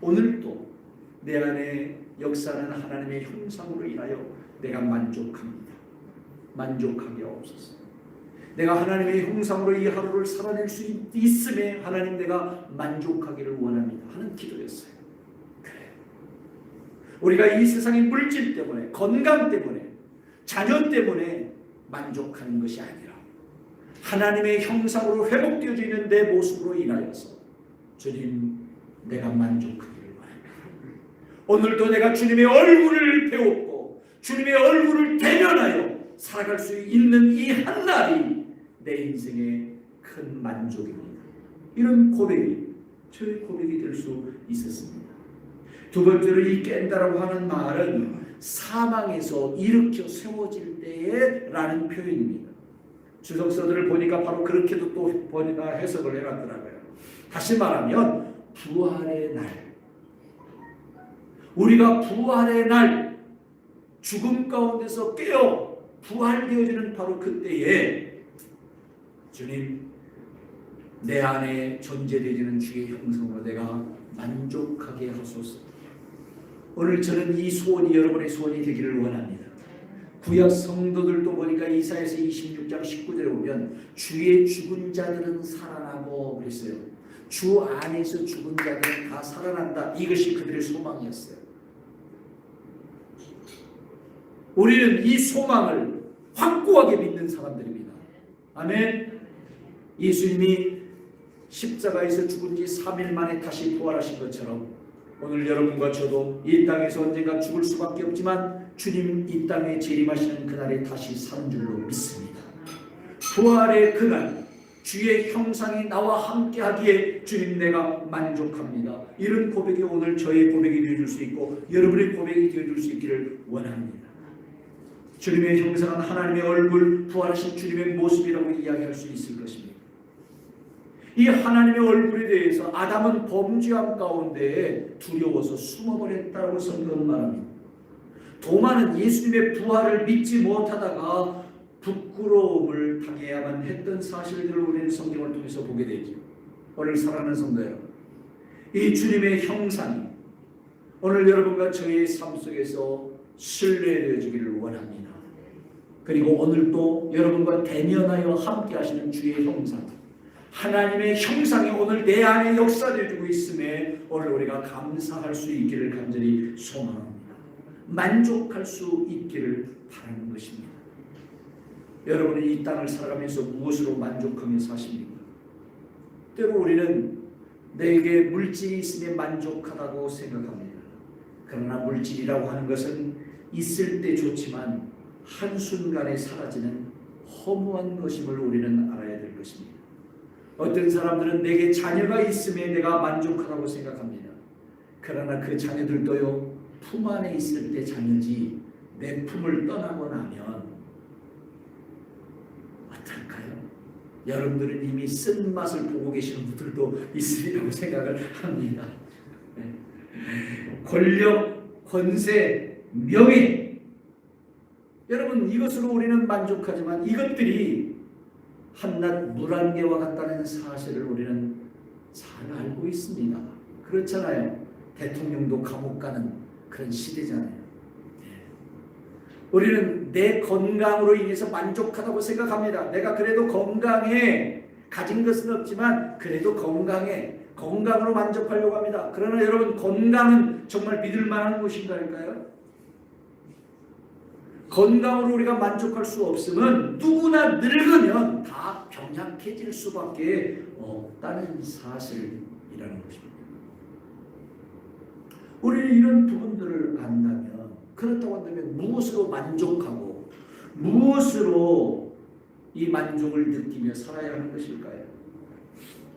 Speaker 1: 오늘도 내 안에 역사하는 하나님의 형상으로 인하여 내가 만족합니다. 만족하게 하옵소서. 내가 하나님의 형상으로 이 하루를 살아낼 수 있음에 하나님 내가 만족하기를 원합니다 하는 기도였어요. 그래요. 우리가 이 세상의 물질 때문에, 건강 때문에, 자녀 때문에 만족하는 것이 아니라 하나님의 형상으로 회복되어져 있는 내 모습으로 인하여서 주님, 내가 만족하기를 원합니다. 오늘도 내가 주님의 얼굴을 배웠고 주님의 얼굴을 대면하여 살아갈 수 있는 이 한날이 내 인생의 큰 만족입니다. 이런 고백이 저의 고백이 될 수 있었습니다. 두 번째로 이 깬다라고 하는 말은 사망에서 일으켜 세워질 때에 라는 표현입니다. 주석서들을 보니까 바로 그렇게도 또 해석을 해놨더라고요. 다시 말하면 부활의 날, 우리가 부활의 날 죽음 가운데서 깨어 부활되어지는 바로 그때에 주님, 내 안에 존재되지는 주의 형상으로 내가 만족하게 하소서. 오늘 저는 이 소원이 여러분의 소원이 되기를 원합니다. 구약 성도들도 보니까 이사야서 26장 19절에 보면 주의 죽은 자들은 살아나고 그랬어요. 주 안에서 죽은 자들은 다 살아난다. 이것이 그들의 소망이었어요. 우리는 이 소망을 확고하게 믿는 사람들입니다. 아멘. 예수님이 십자가에서 죽은 지 3일 만에 다시 부활하신 것처럼 오늘 여러분과 저도 이 땅에서 언젠가 죽을 수밖에 없지만 주님 이 땅에 재림하시는 그날에 다시 사는 줄로 믿습니다. 부활의 그날 주의 형상이 나와 함께하기에 주님 내가 만족합니다. 이런 고백이 오늘 저의 고백이 되어줄 수 있고 여러분의 고백이 되어줄 수 있기를 원합니다. 주님의 형상은 하나님의 얼굴, 부활하신 주님의 모습이라고 이야기할 수 있을 것입니다. 이 하나님의 얼굴에 대해서 아담은 범죄함 가운데 두려워서 숨어버렸다고 성경은 말합니다. 도마는 예수님의 부활을 믿지 못하다가 부끄러움을 당해야만 했던 사실들을 우리는 성경을 통해서 보게 되죠. 오늘 사랑하는 성도 여러분, 이 주님의 형상이 오늘 여러분과 저의 삶 속에서 신뢰되어지기를 원합니다. 그리고 오늘도 여러분과 대면하여 함께 하시는 주의 형상, 하나님의 형상이 오늘 내 안에 역사되어지고 있음에 오늘 우리가 감사할 수 있기를 간절히 소망합니다. 만족할 수 있기를 바라는 것입니다. 여러분은 이 땅을 살아가면서 무엇으로 만족하며 사십니까? 때로 우리는 내게 물질이 있음에 만족하다고 생각합니다. 그러나 물질이라고 하는 것은 있을 때 좋지만 한순간에 사라지는 허무한 것임을 우리는 알아야 될 것입니다. 어떤 사람들은 내게 자녀가 있음에 내가 만족하다고 생각합니다. 그러나 그 자녀들도요, 품 안에 있을 때 자녀지 내 품을 떠나고 나면 어떨까요? 여러분들은 이미 쓴맛을 보고 계시는 분들도 있으리라고 생각을 합니다. 권력, 권세, 명예, 여러분 이것으로 우리는 만족하지만 이것들이 한낱 물안개와 같다는 사실을 우리는 잘 알고 있습니다. 그렇잖아요. 대통령도 감옥 가는 그런 시대잖아요. 우리는 내 건강으로 인해서 만족하다고 생각합니다. 내가 그래도 건강해, 가진 것은 없지만 그래도 건강해, 건강으로 만족하려고 합니다. 그러나 여러분, 건강은 정말 믿을 만한 것인가요? 건강으로 우리가 만족할 수 없으면 누구나 늙으면 다 병약해질 수밖에 없다는 사실이라는 것입니다. 우리는 이런 부분들을 안다면, 그렇다고 한다면 무엇으로 만족하고 무엇으로 이 만족을 느끼며 살아야 하는 것일까요?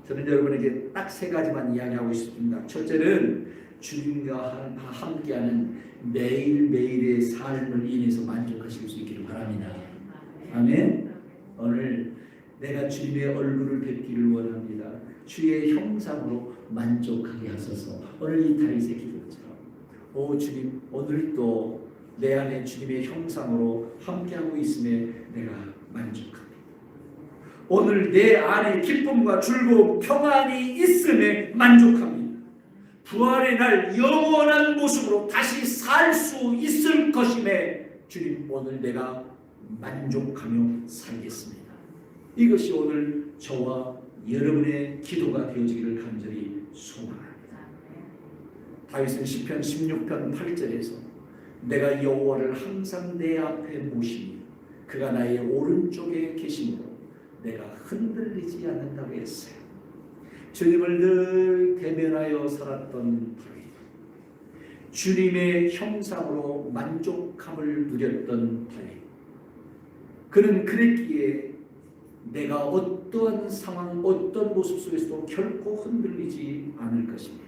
Speaker 1: 저는 여러분에게 딱 세 가지만 이야기하고 싶습니다. 첫째는 주님과 함께하는 매일매일의 삶을 인해서 만족하실 수 있기를 바랍니다. 아멘. 오늘 내가 주님의 얼굴을 뵙기를 원합니다. 주의 형상으로 만족하게 하소서. 오늘 이 다윗의 기도처럼, 오 주님, 오늘도 내 안에 주님의 형상으로 함께하고 있음에 내가 만족합니다. 오늘 내 안에 기쁨과 즐거움, 평안이 있음에 만족합니다. 부활의 날 영원한 모습으로 다시 살 수 있을 것임에 주님, 오늘 내가 만족하며 살겠습니다. 이것이 오늘 저와 여러분의 기도가 되어지기를 간절히 소망합니다. 다윗은 시편 16편 8절에서 내가 여호와를 항상 내 앞에 모시니 그가 나의 오른쪽에 계심으로 내가 흔들리지 않는다고 했어요. 주님을 늘 대면하여 살았던 다윗, 주님의 형상으로 만족함을 누렸던 다윗, 그는 그랬기에 내가 어떠한 상황, 어떤 모습 속에서도 결코 흔들리지 않을 것입니다.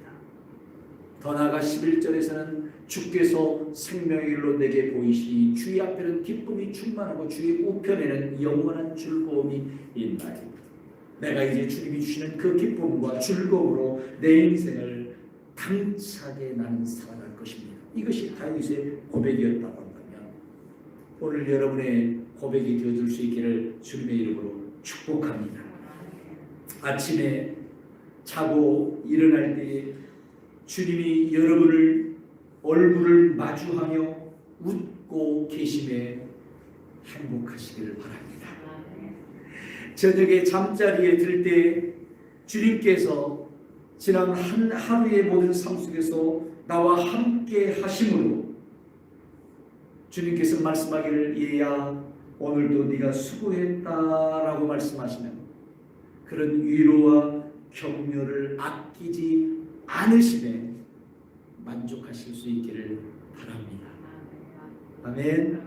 Speaker 1: 더 나아가 11절에서는 주께서 생명의 길로 내게 보이시니 주의 앞에는 기쁨이 충만하고 주의 우편에는 영원한 즐거움이 있나이다. 내가 이제 주님이 주시는 그 기쁨과 즐거움으로 내 인생을 당차게 나는 살아갈 것입니다. 이것이 다윗의 고백이었다고 한다면 오늘 여러분의 고백이 되어줄 수 있기를 주님의 이름으로 축복합니다. 아침에 자고 일어날 때에 주님이 여러분을 얼굴을 마주하며 웃고 계심에 행복하시기를 바랍니다. 저녁에 잠자리에 들 때 주님께서 지난 한 하루의 모든 삶 속에서 나와 함께 하심으로 주님께서 말씀하기를 얘야 오늘도 네가 수고했다라고 말씀하시는 그런 위로와 격려를 아끼지 않으심에 만족하실 수 있기를 바랍니다. 아멘.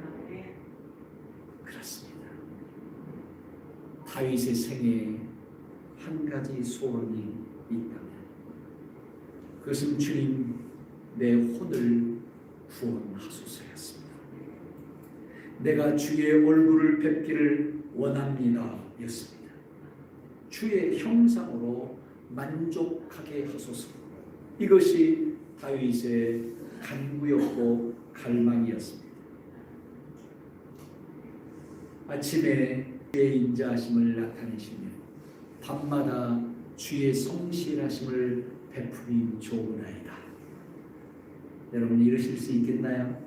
Speaker 1: 그렇습니다. 다윗의 생에 한 가지 소원이 있다면 그것은 주님 내 혼을 구원하소서였습니다. 내가 주의 얼굴을 뵙기를 원합니다 였습니다. 주의 형상으로 만족하게 하소서. 이것이 다윗의 간구였고 갈망이었습니다. 아침에 주의 인자하심을 나타내시며 밤마다 주의 성실하심을 베풀이 좋으나이다. 여러분 이러실 수 있겠나요?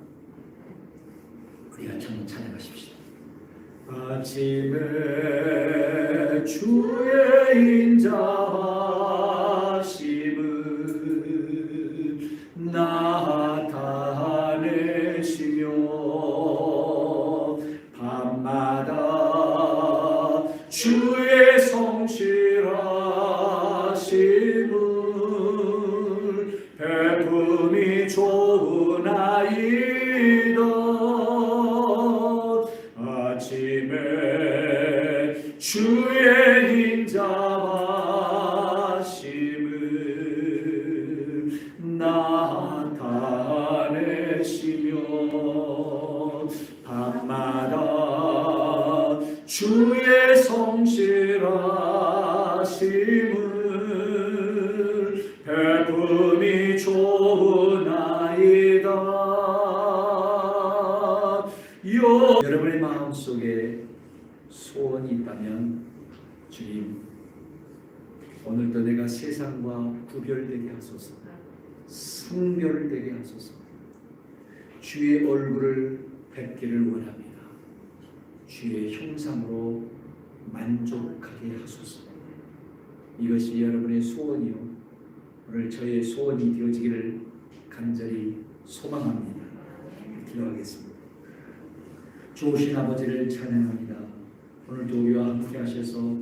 Speaker 1: 우리 같이 한번 찬양하십시다. 아침에 주의 인자하심을 나타내시며 밤마다 주의 성실하심을 베품이 좋으나이다. 아침에 주의 인자하심을 나타내시며 밤마다 주의 성실하심을 베품이 좋으나이다. 여러분의 마음속에 소원이 있다면 주님 오늘도 내가 세상과 구별되게 하소서, 성별되게 하소서. 주의 얼굴을 뵙기를 원합니다. 주의 형상으로 만족하게 하소서. 이것이 여러분의 소원이요 오늘 저의 소원이 되어지기를 간절히 소망합니다. 기도하겠습니다. 좋으신 아버지를 찬양합니다. 오늘도 우리와 함께 하셔서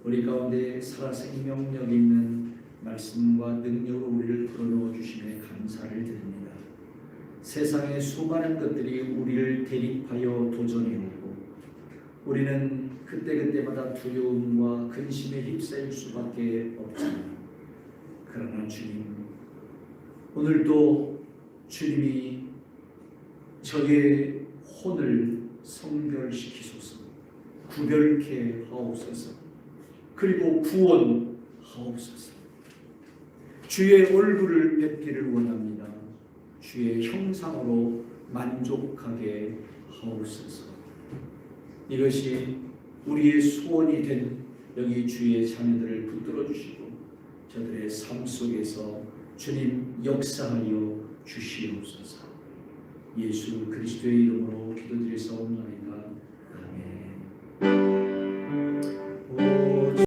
Speaker 1: 우리 가운데 살아 생명력 있는 말씀과 능력으로 우리를 불어넣어 주심에 감사를 드립니다. 세상의 수많은 것들이 우리를 대립하여 도전해오고 우리는 그때그때마다 두려움과 근심에 휩싸일 수밖에 없습니다. 그러나 주님, 오늘도 주님이 저의 혼을 성별시키소서, 구별케 하옵소서, 그리고 구원하옵소서. 주의 얼굴을 뵙기를 원합니다. 주의 형상으로 만족하게 하옵소서. 이것이 우리의 소원이 된 여기 주의 자녀들을 붙들어 주시고 저들의 삶 속에서 주님 역사하여 주시옵소서. 예수 그리스도의 이름으로